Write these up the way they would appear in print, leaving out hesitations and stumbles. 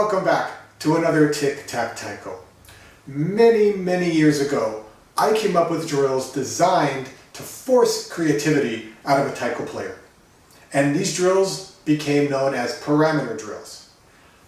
Welcome back to another Tic Tac Taiko. Many years ago, I came up with drills designed to force creativity out of a taiko player. And these drills became known as parameter drills.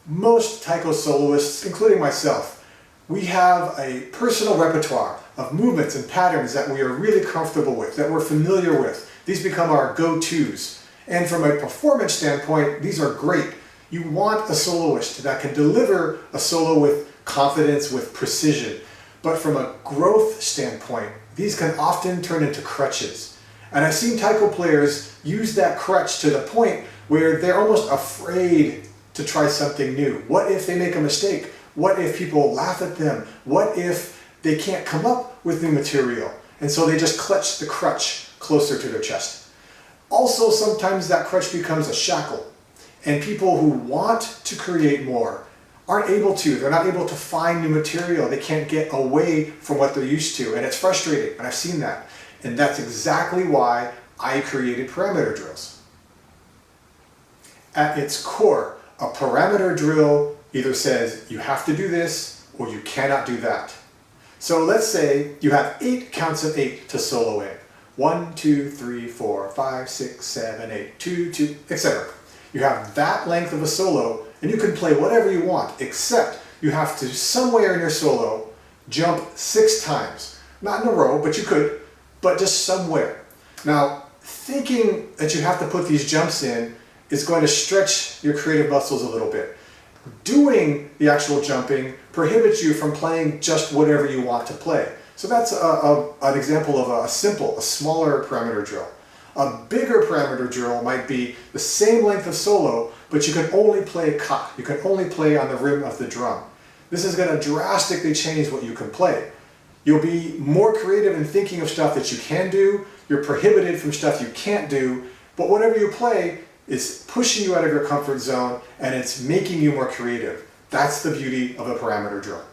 Most taiko soloists, including myself, we have a personal repertoire of movements and patterns that we are really comfortable with, that we're familiar with. These become our go-tos. And from a performance standpoint, these are great. You want a soloist that can deliver a solo with confidence, with precision. But from a growth standpoint, these can often turn into crutches. And I've seen taiko players use that crutch to the point where they're almost afraid to try something new. What if they make a mistake? What if people laugh at them? What if they can't come up with new material? And so they just clutch the crutch closer to their chest. Also, sometimes that crutch becomes a shackle. And people who want to create more aren't able to. They're not able to find new material. They can't get away from what they're used to. And it's frustrating, and I've seen that. And that's exactly why I created parameter drills. At its core, a parameter drill either says you have to do this or you cannot do that. So let's say you have 8 counts of 8 to solo in. 1, 2, 3, 4, 5, 6, 7, 8, 2, 2, etc. You have that length of a solo, and you can play whatever you want, except you have to, somewhere in your solo, jump 6 times. Not in a row, but you could, but just somewhere. Now, thinking that you have to put these jumps in is going to stretch your creative muscles a little bit. Doing the actual jumping prohibits you from playing just whatever you want to play. So that's an example of a smaller parameter drill. A bigger parameter drill might be the same length of solo, but you can only play a ka. You can only play on the rim of the drum. This is going to drastically change what you can play. You'll be more creative in thinking of stuff that you can do. You're prohibited from stuff you can't do. But whatever you play is pushing you out of your comfort zone, and it's making you more creative. That's the beauty of a parameter drill.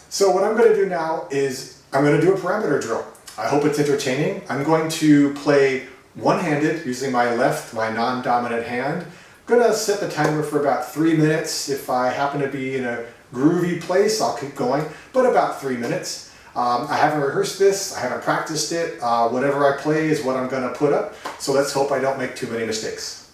So what I'm going to do now is I'm going to do a parameter drill. I hope it's entertaining. I'm going to play one-handed using my left, my non-dominant hand. I'm going to set the timer for about 3 minutes. If I happen to be in a groovy place, I'll keep going, but about 3 minutes. I haven't rehearsed this, I haven't practiced it. Whatever I play is what I'm going to put up, so let's hope I don't make too many mistakes.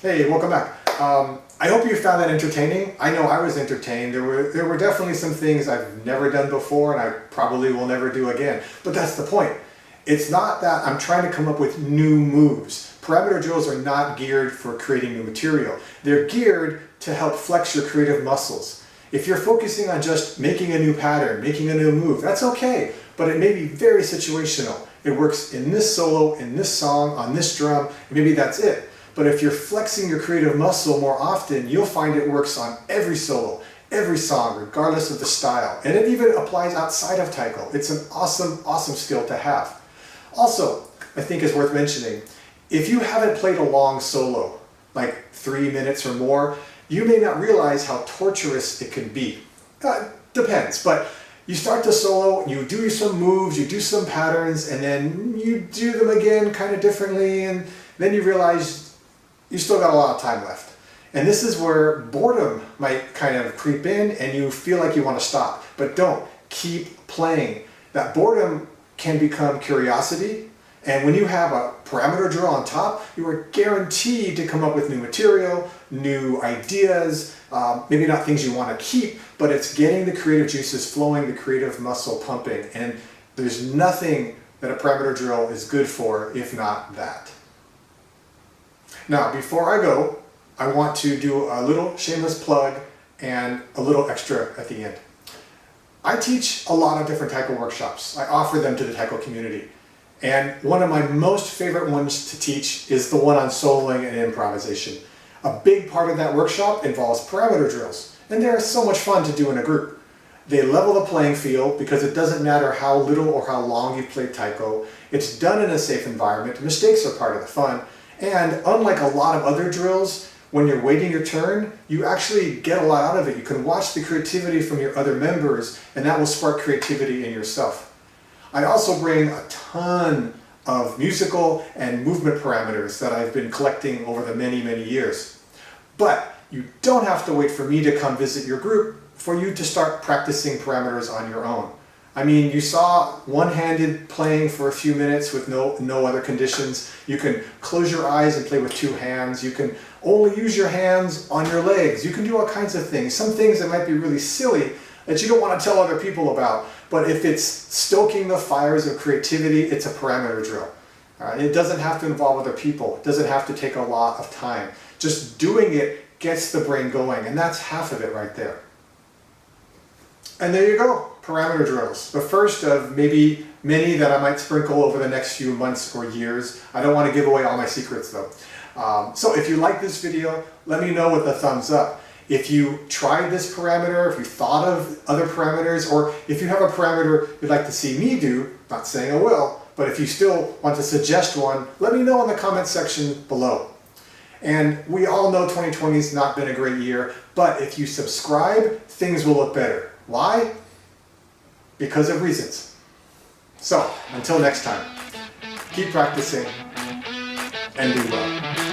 Hey, welcome back. I hope you found that entertaining. I know I was entertained. There were definitely some things I've never done before and I probably will never do again. But that's the point. It's not that I'm trying to come up with new moves. Parameter drills are not geared for creating new material. They're geared to help flex your creative muscles. If you're focusing on just making a new pattern, making a new move, that's okay, but it may be very situational. It works in this solo, in this song, on this drum, and maybe that's it. But if you're flexing your creative muscle more often, you'll find it works on every solo, every song, regardless of the style. And it even applies outside of Taiko. It's an awesome, awesome skill to have. Also, I think it's worth mentioning, if you haven't played a long solo, like 3 minutes or more, you may not realize how torturous it can be. Depends, but you start the solo, you do some moves, you do some patterns, and then you do them again kind of differently, and then you realize you still got a lot of time left. And this is where boredom might kind of creep in and you feel like you want to stop. But don't. Keep playing. That boredom can become curiosity. And when you have a parameter drill on top, you are guaranteed to come up with new material, new ideas, maybe not things you want to keep, but it's getting the creative juices flowing, the creative muscle pumping. And there's nothing that a parameter drill is good for if not that. Now, before I go, I want to do a little shameless plug and a little extra at the end. I teach a lot of different Taiko workshops. I offer them to the Taiko community. And one of my most favorite ones to teach is the one on soloing and improvisation. A big part of that workshop involves parameter drills, and they're so much fun to do in a group. They level the playing field because it doesn't matter how little or how long you've played Taiko. It's done in a safe environment. Mistakes are part of the fun. And unlike a lot of other drills, when you're waiting your turn, you actually get a lot out of it. You can watch the creativity from your other members, and that will spark creativity in yourself. I also bring a ton of musical and movement parameters that I've been collecting over the many, many years. But you don't have to wait for me to come visit your group for you to start practicing parameters on your own. I mean, you saw one-handed playing for a few minutes with no other conditions. You can close your eyes and play with 2 hands. You can only use your hands on your legs. You can do all kinds of things. Some things that might be really silly that you don't want to tell other people about. But if it's stoking the fires of creativity, it's a parameter drill. It doesn't have to involve other people. It doesn't have to take a lot of time. Just doing it gets the brain going, and that's half of it right there. And there you go. Parameter drills. The first of maybe many that I might sprinkle over the next few months or years. I don't want to give away all my secrets though. So if you like this video, let me know with a thumbs up. If you tried this parameter, if you thought of other parameters, or if you have a parameter you'd like to see me do, not saying I will, but if you still want to suggest one, let me know in the comment section below. And we all know 2020's not been a great year, but if you subscribe, things will look better. Why? Because of reasons. So, until next time, keep practicing and do well.